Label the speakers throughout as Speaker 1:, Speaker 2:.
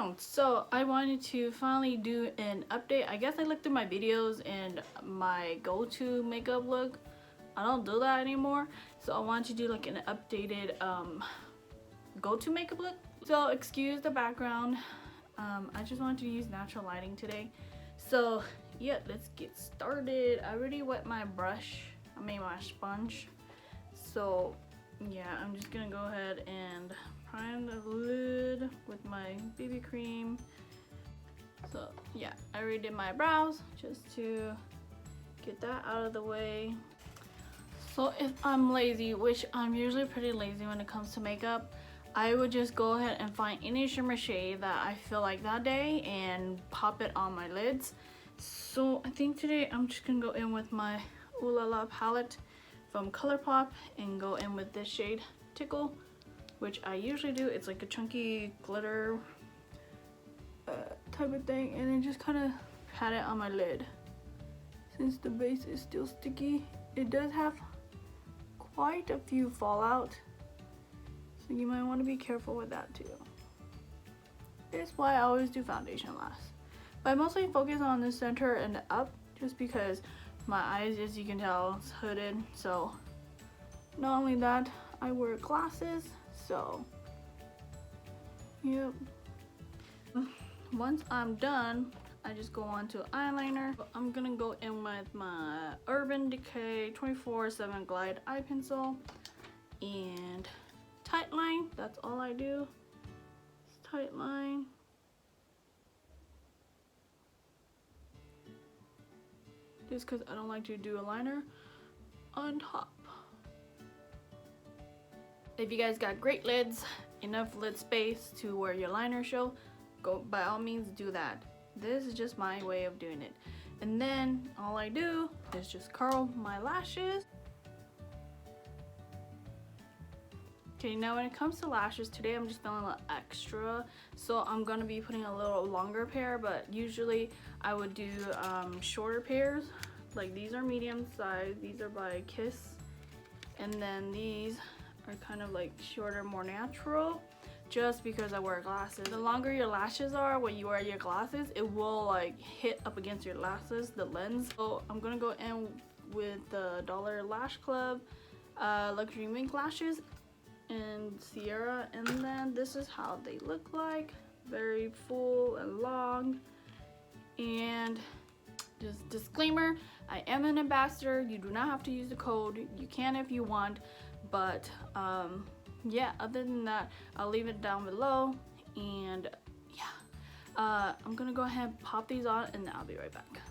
Speaker 1: Jones. So I wanted to finally do an update. I guess I looked through my videos and my go-to makeup look, I don't do that anymore. So I wanted to do like an updated go-to makeup look. So excuse the background. I just wanted to use natural lighting today. So yeah, let's get started. I already wet my brush, my sponge. So yeah, I'm just gonna go ahead and prime the lid with my BB cream. So yeah, I already did my brows just to get that out of the way. So if I'm lazy, which I'm usually pretty lazy when it comes to makeup, I would just go ahead and find any shimmer shade that I feel like that day and pop it on my lids. So I think today I'm just gonna go in with my Ooh La La palette from ColourPop and go in with this shade Tickle, which I usually do. It's like a chunky glitter type of thing, and then just kind of pat it on my lid. Since the base is still sticky, it does have quite a few fallout, so you might want to be careful with that too. That's why I always do foundation last. But I mostly focus on the center and the up, just because my eyes, as you can tell, is hooded. So not only that, I wear glasses, so yep. Once I'm done, I just go on to eyeliner. I'm gonna go in with my Urban Decay 24/7 Glide eye pencil and tight line. That's all I do. It's tight line. Just because I don't like to do a liner on top. If you guys got great lids, enough lid space to where your liner show, go by all means do that. This is just my way of doing it. And then all I do is just curl my lashes. Okay, now when it comes to lashes, today I'm just feeling a little extra, so I'm gonna be putting a little longer pair, but usually I would do shorter pairs. Like these are medium size, these are by Kiss, and then these are kind of like shorter, more natural, just because I wear glasses. The longer your lashes are when you wear your glasses, it will like hit up against your glasses, the lens. So I'm gonna go in with the Dollar Lash Club Luxury Mink lashes and Sierra, and then this is how they look like. Very full and long. And just disclaimer, I am an ambassador. You do not have to use the code. You can if you want, but yeah, other than that, I'll leave it down below. And yeah, I'm gonna go ahead and pop these on and I'll be right back.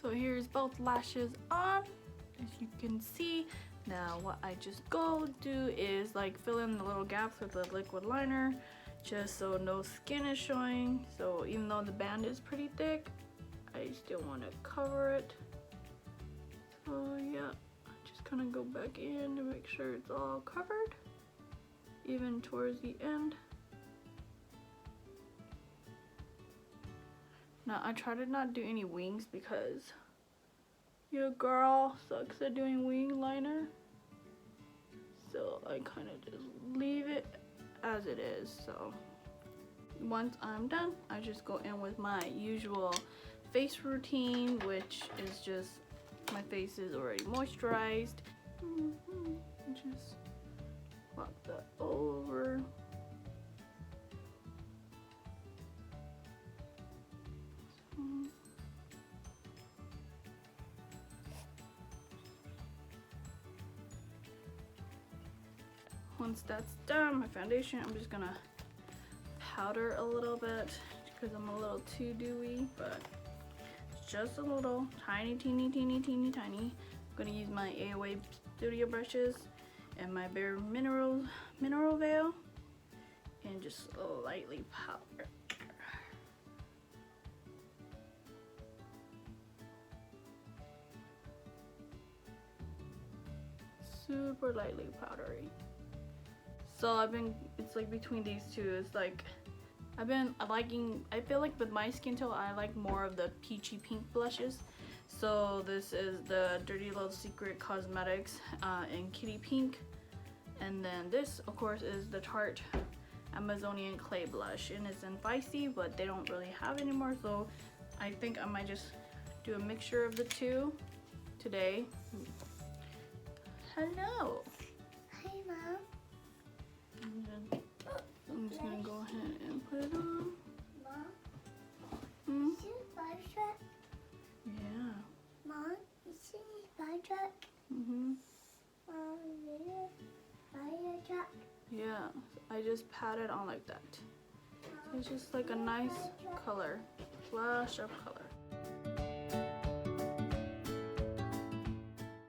Speaker 1: So here's both lashes on, as you can see. Now what I just go do is like fill in the little gaps with the liquid liner, just so no skin is showing. So even though the band is pretty thick, I still want to cover it. So yeah, I just kind of go back in to make sure it's all covered, even towards the end. Now I try to not do any wings because your girl sucks at doing wing liner. So I kind of just leave it as it is. So once I'm done, I just go in with my usual face routine, which is just my face is already moisturized. Just flop that over. Once that's done, my foundation, I'm just gonna powder a little bit because I'm a little too dewy, but just a little, tiny. I'm gonna use my AOA Studio brushes and my Bare Mineral Veil and just lightly powder. Super lightly powdery. So it's like between these two, it's like I've been liking, I feel like with my skin tone, I like more of the peachy pink blushes. So this is the Dirty Little Secret Cosmetics in Kitty Pink. And then this, of course, is the Tarte Amazonian clay blush, and it's in Feisty, but they don't really have it anymore, so I think I might just do a mixture of the two today. Hello.
Speaker 2: Hi, Mom.
Speaker 1: I'm just gonna go ahead and put it on.
Speaker 2: Mom, is this fire truck?
Speaker 1: Yeah.
Speaker 2: Mom, is this fire truck?
Speaker 1: Mhm.
Speaker 2: Mom, is this fire truck?
Speaker 1: Yeah. I just pat it on like that. So it's just like a nice color, flash of color.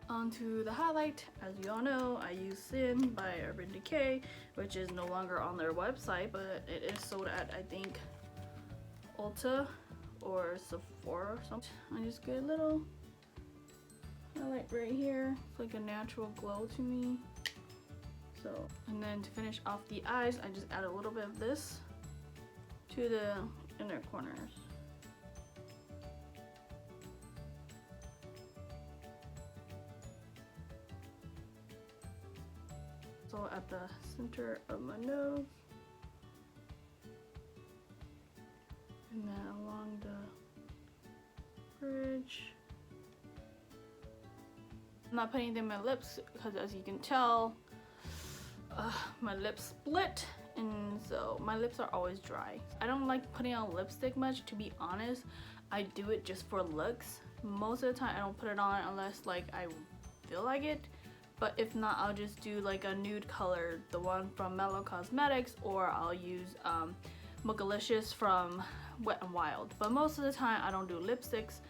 Speaker 1: Onto the highlight. As you all know, I use Sin by Urban Decay, which is no longer on their website, but it is sold at, I think, Ulta or Sephora or something. I just get a little highlight right here. It's like a natural glow to me. So, and then to finish off the eyes, I just add a little bit of this to the inner corners. So at the center of my nose, and then along the bridge. I'm not putting anything in my lips because, as you can tell, my lips split, and so my lips are always dry. I don't like putting on lipstick much, to be honest. I do it just for looks. Most of the time I don't put it on unless like I feel like it. But if not, I'll just do like a nude color, the one from Mellow Cosmetics, or I'll use Mochalicious from Wet n Wild. But most of the time, I don't do lipsticks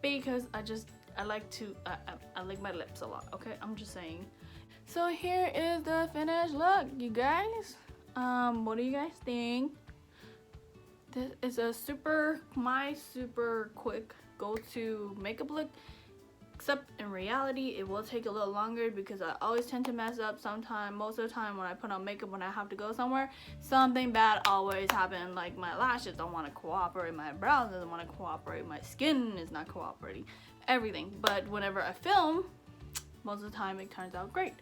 Speaker 1: because I like my lips a lot. Okay, I'm just saying. So here is the finished look, you guys. What do you guys think? This is a my super quick go-to makeup look. Except in reality, it will take a little longer because I always tend to mess up most of the time when I put on makeup when I have to go somewhere. Something bad always happens, like my lashes don't want to cooperate, my brows doesn't want to cooperate, my skin is not cooperating, everything. But whenever I film, most of the time it turns out great.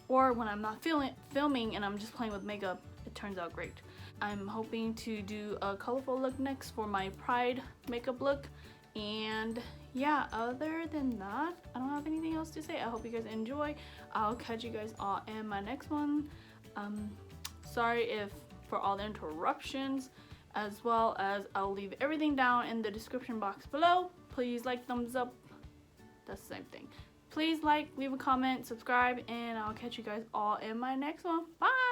Speaker 1: Or when I'm not filming and I'm just playing with makeup, it turns out great. I'm hoping to do a colorful look next for my Pride makeup look. And yeah, other than that, I don't have anything else to say. I hope you guys enjoy. I'll catch you guys all in my next one. Sorry for all the interruptions, as well as I'll leave everything down in the description box below. Please like, thumbs up. That's the same thing. Please like, leave a comment, subscribe, and I'll catch you guys all in my next one. Bye!